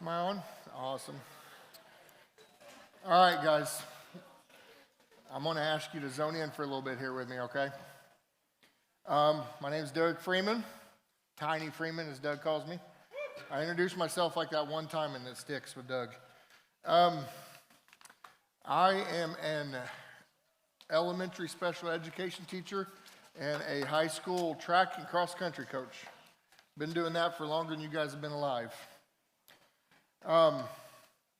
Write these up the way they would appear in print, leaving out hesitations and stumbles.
Am I on? Awesome. All right, guys. I'm going to ask you to zone in for a little bit here with me, okay? My name is Doug Freeman. Tiny Freeman, as Doug calls me. I introduced myself like that one time, and it sticks with Doug. I am an elementary special education teacher and a high school track and cross-country coach. Been doing that for longer than you guys have been alive.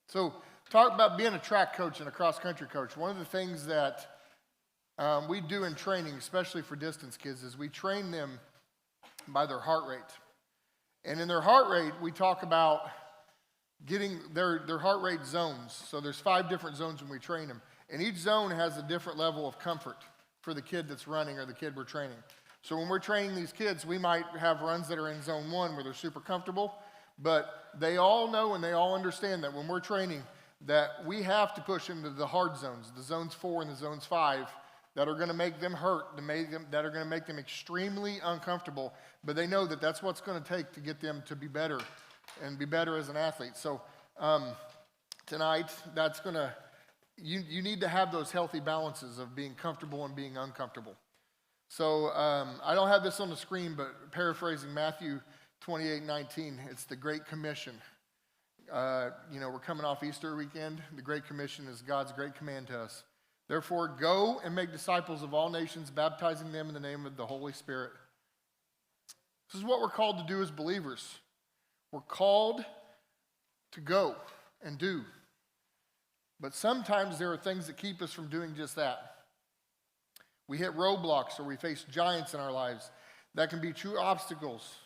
So talk about being a track coach and a cross-country coach. One of the things that we do in training, especially for distance kids, is we train them by their heart rate. And in their heart rate, we talk about getting their heart rate zones. So there's 5 different zones when we train them. And each zone has a different level of comfort for the kid that's running or the kid we're training. So when we're training these kids, we might have runs that are in zone 1 where they're super comfortable. But they all know and they all understand that when we're training, that we have to push into the hard zones, the zones 4 and the zones 5, that are going to make them hurt, that are going to make them extremely uncomfortable. But they know that that's what's going to take to get them to be better and be better as an athlete. So tonight, that's going to, you need to have those healthy balances of being comfortable and being uncomfortable. So I don't have this on the screen, but paraphrasing Matthew 28:19, it's the Great Commission. We're coming off Easter weekend. The Great Commission is God's great command to us. Therefore, go and make disciples of all nations, baptizing them in the name of the Holy Spirit. This is what we're called to do as believers. We're called to go and do. But sometimes there are things that keep us from doing just that. We hit roadblocks or we face giants in our lives that can be true obstacles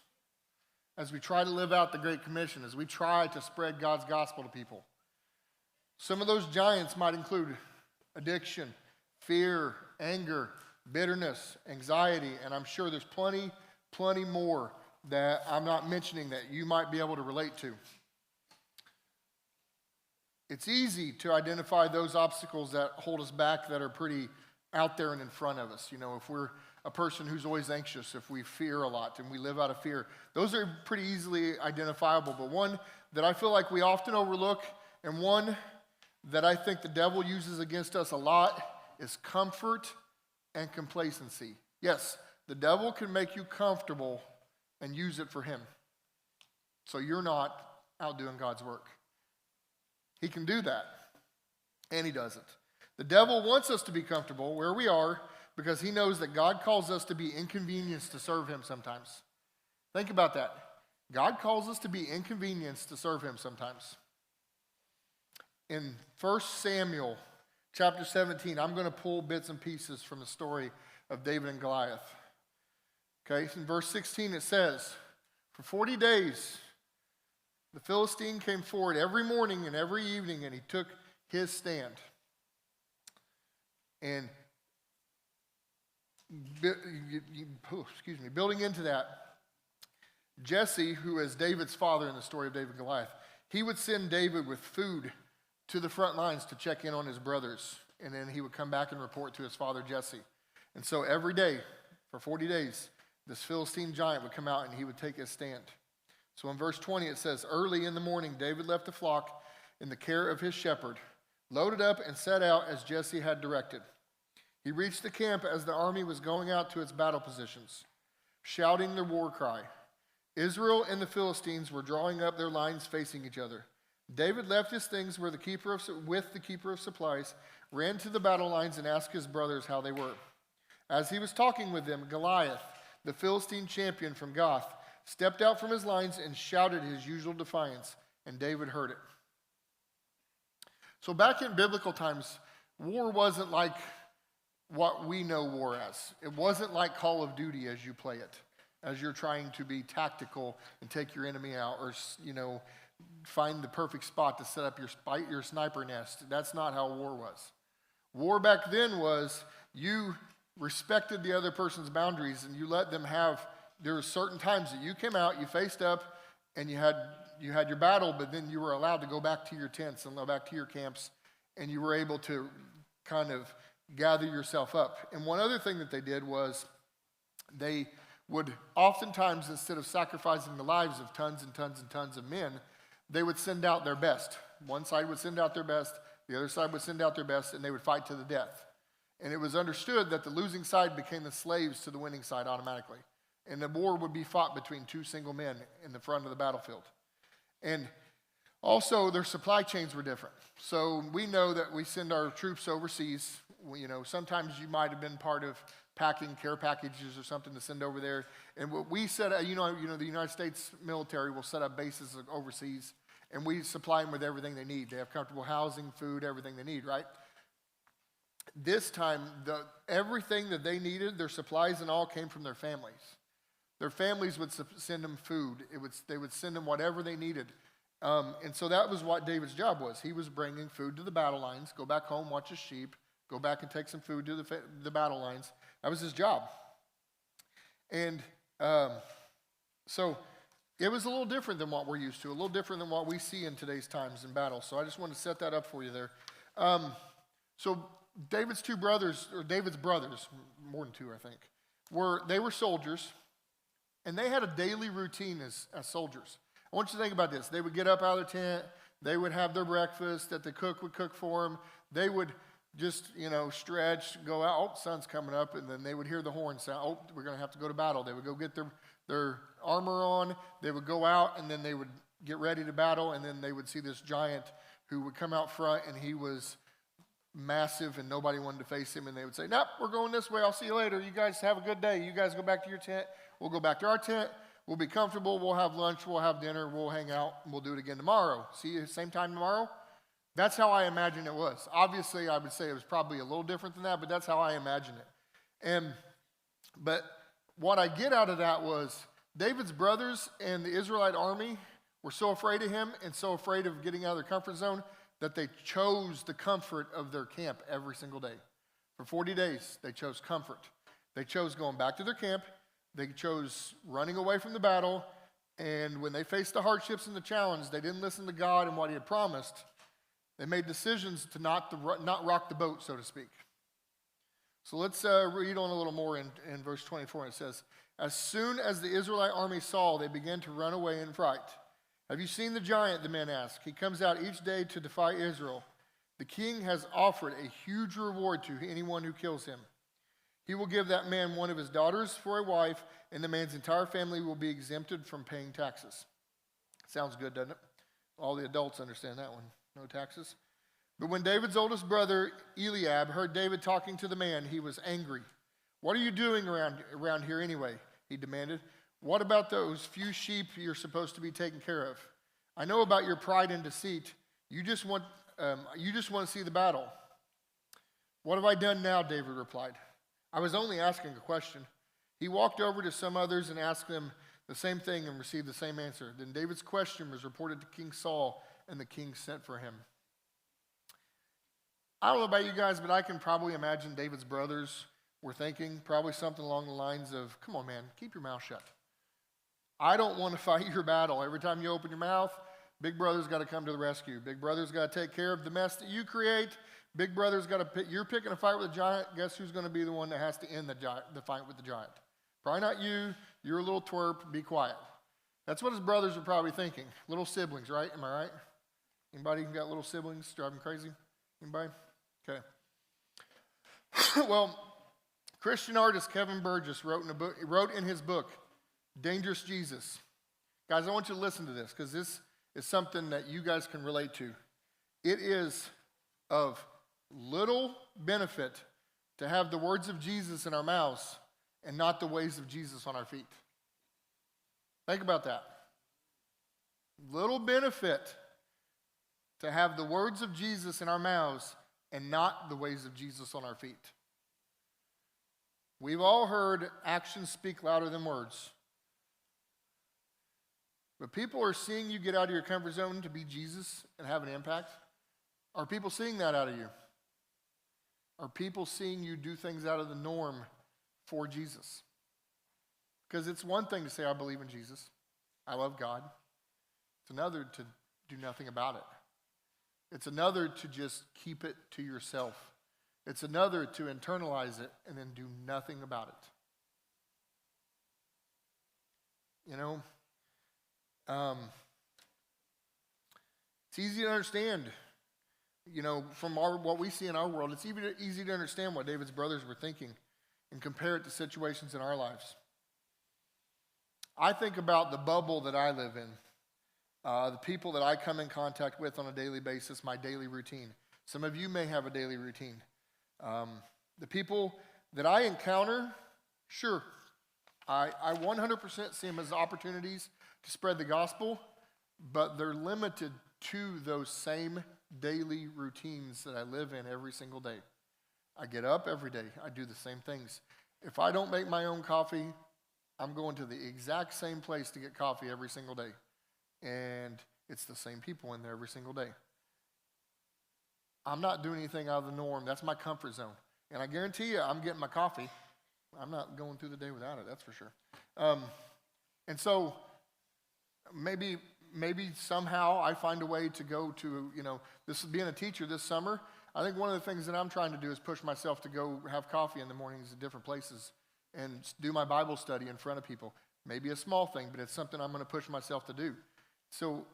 as we try to live out the Great Commission, as we try to spread God's gospel to people. Some of those giants might include addiction, fear, anger, bitterness, anxiety, and I'm sure there's plenty more that I'm not mentioning that you might be able to relate to. It's easy to identify those obstacles that hold us back that are pretty out there and in front of us. You know, if we're a person who's always anxious, if we fear a lot and we live out of fear, those are pretty easily identifiable. But one that I feel like we often overlook, and one that I think the devil uses against us a lot, is comfort and complacency. Yes, the devil can make you comfortable and use it for him. So you're not out doing God's work. He can do that, and he does it. The devil wants us to be comfortable where we are because he knows that God calls us to be inconvenienced to serve him sometimes. Think about that. God calls us to be inconvenienced to serve him sometimes. In 1 Samuel chapter 17, I'm going to pull bits and pieces from the story of David and Goliath. Okay, in verse 16 it says, for 40 days the Philistine came forward every morning and every evening, and he took his stand. And building into that, Jesse, who is David's father in the story of David and Goliath, he would send David with food to the front lines to check in on his brothers. And then he would come back and report to his father Jesse. And so every day, for 40 days, this Philistine giant would come out and he would take his stand. So in verse 20 it says, early in the morning David left the flock in the care of his shepherd, loaded up and set out as Jesse had directed. He reached the camp as the army was going out to its battle positions, shouting their war cry. Israel and the Philistines were drawing up their lines facing each other. David left his things with the keeper of supplies, ran to the battle lines and asked his brothers how they were. As he was talking with them, Goliath, the Philistine champion from Gath, stepped out from his lines and shouted his usual defiance, and David heard it. So back in biblical times, war wasn't like what we know war as. It wasn't like Call of Duty as you play it, as you're trying to be tactical and take your enemy out, or find the perfect spot to set up your sniper nest. That's not how war was. War back then was you respected the other person's boundaries and you let them have. There were certain times that you came out, you faced up, and you had your battle, but then you were allowed to go back to your tents and go back to your camps, and you were able to kind of gather yourself up. And one other thing that they did was they would oftentimes, instead of sacrificing the lives of tons and tons and tons of men, they would send out their best. One side would send out their best, the other side would send out their best, and they would fight to the death. And it was understood that the losing side became the slaves to the winning side automatically. And the war would be fought between two single men in the front of the battlefield. And also, their supply chains were different. So we know that we send our troops overseas. Sometimes you might have been part of packing care packages or something to send over there. And what we set up, the United States military will set up bases overseas, and we supply them with everything they need. They have comfortable housing, food, everything they need, right? This time, everything that they needed, their supplies and all, came from their families. Their families would send them food. They would send them whatever they needed. And so that was what David's job was. He was bringing food to the battle lines, go back home, watch his sheep, go back and take some food to the battle lines. That was his job. And so it was a little different than what we're used to, a little different than what we see in today's times in battle. So I just wanted to set that up for you there. So David's brothers, more than two, I think, were soldiers, and they had a daily routine as soldiers. I want you to think about this. They would get up out of their tent. They would have their breakfast that the cook would cook for them. They would just, stretch, go out. Oh, sun's coming up. And then they would hear the horn sound. Oh, we're going to have to go to battle. They would go get their armor on. They would go out, and then they would get ready to battle. And then they would see this giant who would come out front, and he was massive, and nobody wanted to face him. And they would say, nope, we're going this way. I'll see you later. You guys have a good day. You guys go back to your tent. We'll go back to our tent. We'll be comfortable, we'll have lunch, we'll have dinner, we'll hang out, and we'll do it again tomorrow. See you same time tomorrow? That's how I imagine it was. Obviously, I would say it was probably a little different than that, but that's how I imagine it. But what I get out of that was David's brothers and the Israelite army were so afraid of him and so afraid of getting out of their comfort zone that they chose the comfort of their camp every single day. For 40 days, they chose comfort. They chose going back to their camp. They chose running away from the battle, and when they faced the hardships and the challenge, they didn't listen to God and what he had promised. They made decisions to not rock the boat, so to speak. So let's read on a little more in verse 24. It says, as soon as the Israelite army saw, they began to run away in fright. Have you seen the giant, the men asked. He comes out each day to defy Israel. The king has offered a huge reward to anyone who kills him. He will give that man one of his daughters for a wife, and the man's entire family will be exempted from paying taxes. Sounds good, doesn't it? All the adults understand that one. No taxes. But when David's oldest brother, Eliab, heard David talking to the man, he was angry. What are you doing around here anyway? He demanded. What about those few sheep you're supposed to be taking care of? I know about your pride and deceit. You just want to see the battle. What have I done now? David replied. I was only asking a question. He walked over to some others and asked them the same thing and received the same answer. Then David's question was reported to King Saul, and the king sent for him. I don't know about you guys, but I can probably imagine David's brothers were thinking probably something along the lines of, come on, man, keep your mouth shut. I don't want to fight your battle. Every time you open your mouth, big brother's got to come to the rescue. Big brother's got to take care of the mess that you create. Big brother's got to you're picking a fight with a giant. Guess who's going to be the one that has to end the fight with the giant? Probably not you. You're a little twerp. Be quiet. That's what his brothers are probably thinking. Little siblings, right? Am I right? Anybody got little siblings driving crazy? Anybody? Okay. Well, Christian artist Kevin Burgess wrote in his book, Dangerous Jesus. Guys, I want you to listen to this because this is something that you guys can relate to. It is of little benefit to have the words of Jesus in our mouths and not the ways of Jesus on our feet. Think about that. Little benefit to have the words of Jesus in our mouths and not the ways of Jesus on our feet. We've all heard actions speak louder than words. But people are seeing you get out of your comfort zone to be Jesus and have an impact. Are people seeing that out of you? Are people seeing you do things out of the norm for Jesus? Because it's one thing to say, I believe in Jesus. I love God. It's another to do nothing about it. It's another to just keep it to yourself. It's another to internalize it and then do nothing about it. It's easy to understand, from what we see in our world. It's easy to understand what David's brothers were thinking and compare it to situations in our lives. I think about the bubble that I live in, the people that I come in contact with on a daily basis, my daily routine. Some of you may have a daily routine. The people that I encounter, sure, I 100% see them as opportunities to spread the gospel, but they're limited to those same daily routines that I live in every single day. I get up every day. I do the same things. If I don't make my own coffee, I'm going to the exact same place to get coffee every single day. And it's the same people in there every single day. I'm not doing anything out of the norm. That's my comfort zone. And I guarantee you, I'm getting my coffee. I'm not going through the day without it, that's for sure. And so maybe somehow I find a way to go to, being a teacher this summer, I think one of the things that I'm trying to do is push myself to go have coffee in the mornings at different places and do my Bible study in front of people. Maybe a small thing, but it's something I'm going to push myself to do. So,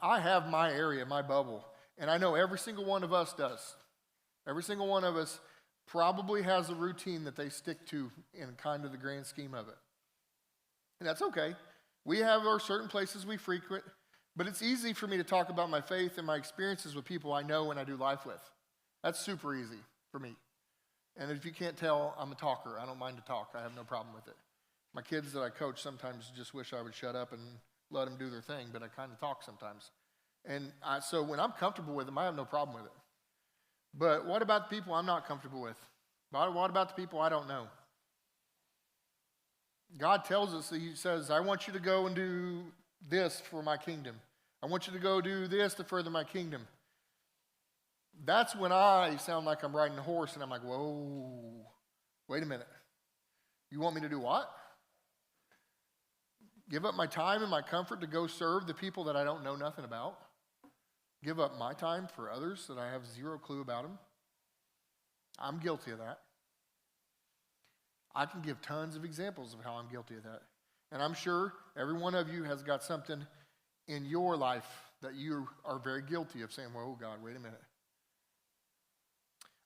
I have my area, my bubble, and I know every single one of us does. Every single one of us probably has a routine that they stick to in kind of the grand scheme of it. And that's okay. We have our certain places we frequent, but it's easy for me to talk about my faith and my experiences with people I know and I do life with. That's super easy for me. And if you can't tell, I'm a talker. I don't mind to talk. I have no problem with it. My kids that I coach sometimes just wish I would shut up and let them do their thing, but I kind of talk sometimes. And so when I'm comfortable with them, I have no problem with it. But what about the people I'm not comfortable with? What about the people I don't know? God tells us, he says, I want you to go and do this for my kingdom. I want you to go do this to further my kingdom. That's when I sound like I'm riding a horse and I'm like, whoa, wait a minute. You want me to do what? Give up my time and my comfort to go serve the people that I don't know nothing about? Give up my time for others that I have zero clue about them? I'm guilty of that. I can give tons of examples of how I'm guilty of that. And I'm sure every one of you has got something in your life that you are very guilty of saying, well, oh God, wait a minute.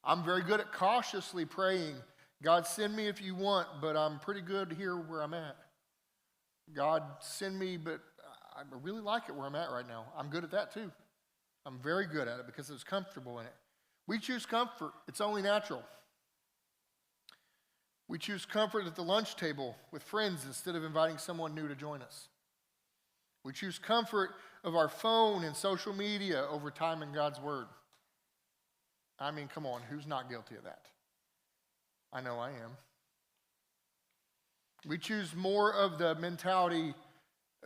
I'm very good at cautiously praying, God, send me if you want, but I'm pretty good here where I'm at. God, send me, but I really like it where I'm at right now. I'm good at that too. I'm very good at it because it's comfortable in it. We choose comfort. It's only natural. We choose comfort at the lunch table with friends instead of inviting someone new to join us. We choose comfort of our phone and social media over time in God's Word. I mean, come on, who's not guilty of that? I know I am. We choose more of the mentality,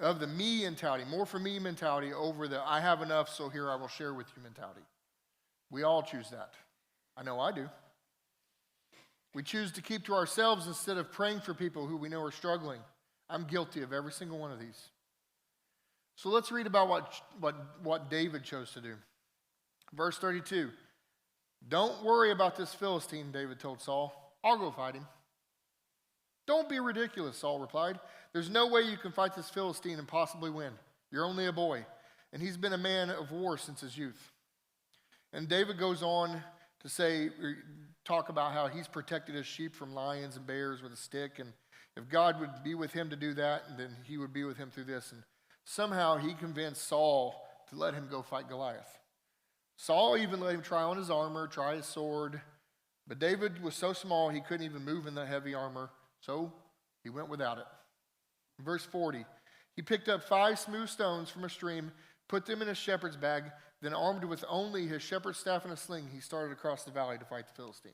of the me mentality, more for me mentality over the I have enough, so here I will share with you mentality. We all choose that. I know I do. We choose to keep to ourselves instead of praying for people who we know are struggling. I'm guilty of every single one of these. So let's read about what David chose to do. Verse 32. Don't worry about this Philistine, David told Saul. I'll go fight him. Don't be ridiculous, Saul replied. There's no way you can fight this Philistine and possibly win. You're only a boy, and he's been a man of war since his youth. And David goes on to talk about how he's protected his sheep from lions and bears with a stick, and if God would be with him to do that, then he would be with him through this. And somehow he convinced Saul to let him go fight Goliath. Saul even let him try on his armor, try his sword, but David was so small he couldn't even move in the heavy armor, so he went without it. Verse 40, he picked up 5 smooth stones from a stream, put them in a shepherd's bag, then armed with only his shepherd's staff and a sling, he started across the valley to fight the Philistine.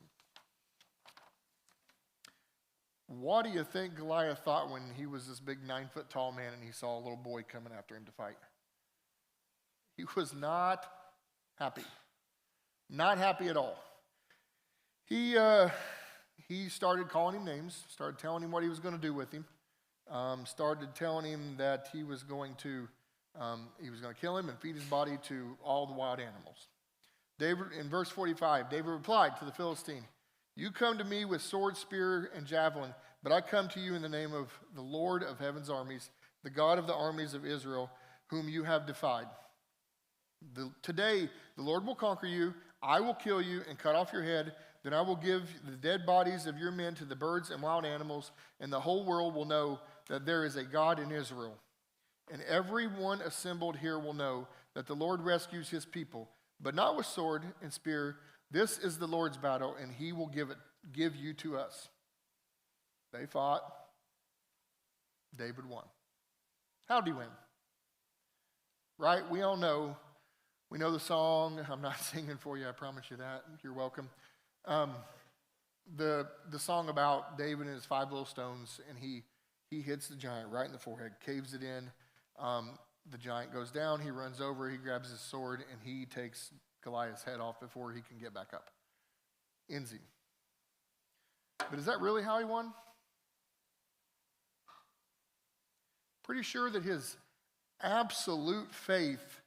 What do you think Goliath thought when he was this big 9-foot tall man and he saw a little boy coming after him to fight? He was not happy. Not happy at all. He started calling him names, started telling him what he was going to do with him, started telling him that he was going to kill him and feed his body to all the wild animals. David, in verse 45, David replied to the Philistine, you come to me with sword, spear, and javelin, but I come to you in the name of the Lord of heaven's armies, the God of the armies of Israel, whom you have defied. Today, the Lord will conquer you. I will kill you and cut off your head. Then I will give the dead bodies of your men to the birds and wild animals, and the whole world will know that there is a God in Israel. And everyone assembled here will know that the Lord rescues his people, but not with sword and spear. This is the Lord's battle, and he will give you to us. They fought. David won. How did he win? Right? We all know. We know the song. I'm not singing for you, I promise you that. You're welcome. The song about David and his 5 little stones, and he hits the giant right in the forehead, caves it in. The giant goes down. He runs over. He grabs his sword, and he takes Goliath's head off before he can get back up. Ends him. But is that really how he won? Pretty sure that his absolute faith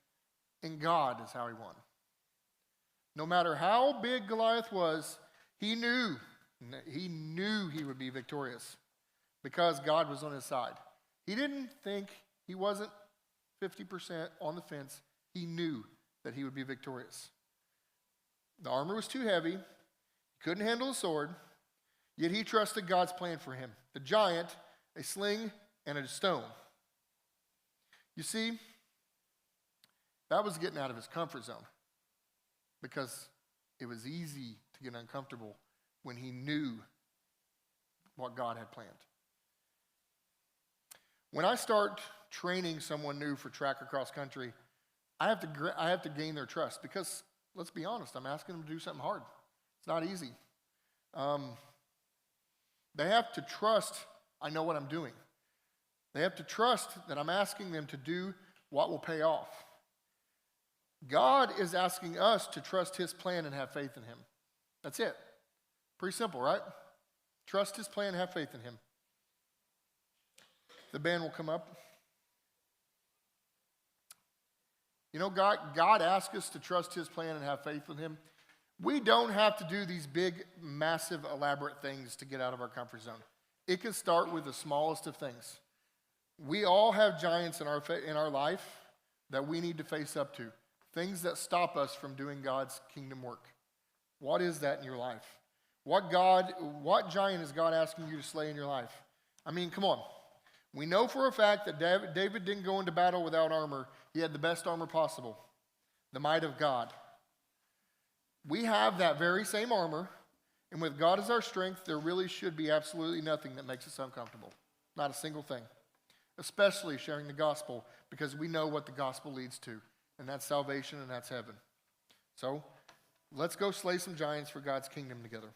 in God is how he won. No matter how big Goliath was, he knew he would be victorious because God was on his side. He didn't think, he wasn't 50% on the fence. He knew that he would be victorious. The armor was too heavy. He couldn't handle the sword, yet he trusted God's plan for him. The giant, a sling, and a stone. You see, that was getting out of his comfort zone because it was easy to get uncomfortable when he knew what God had planned. When I start training someone new for track or cross country, I have to gain their trust because, let's be honest, I'm asking them to do something hard. It's not easy. They have to trust I know what I'm doing. They have to trust that I'm asking them to do what will pay off. God is asking us to trust his plan and have faith in him. That's it. Pretty simple, right? Trust his plan and have faith in him. The band will come up. You know, God asks us to trust his plan and have faith in him. We don't have to do these big, massive, elaborate things to get out of our comfort zone. It can start with the smallest of things. We all have giants in our life that we need to face up to. Things that stop us from doing God's kingdom work. What is that in your life? What giant is God asking you to slay in your life? I mean, come on. We know for a fact that David didn't go into battle without armor. He had the best armor possible, the might of God. We have that very same armor, and with God as our strength, there really should be absolutely nothing that makes us uncomfortable. Not a single thing. Especially sharing the gospel, because we know what the gospel leads to, and that's salvation and that's heaven. So, let's go slay some giants for God's kingdom together.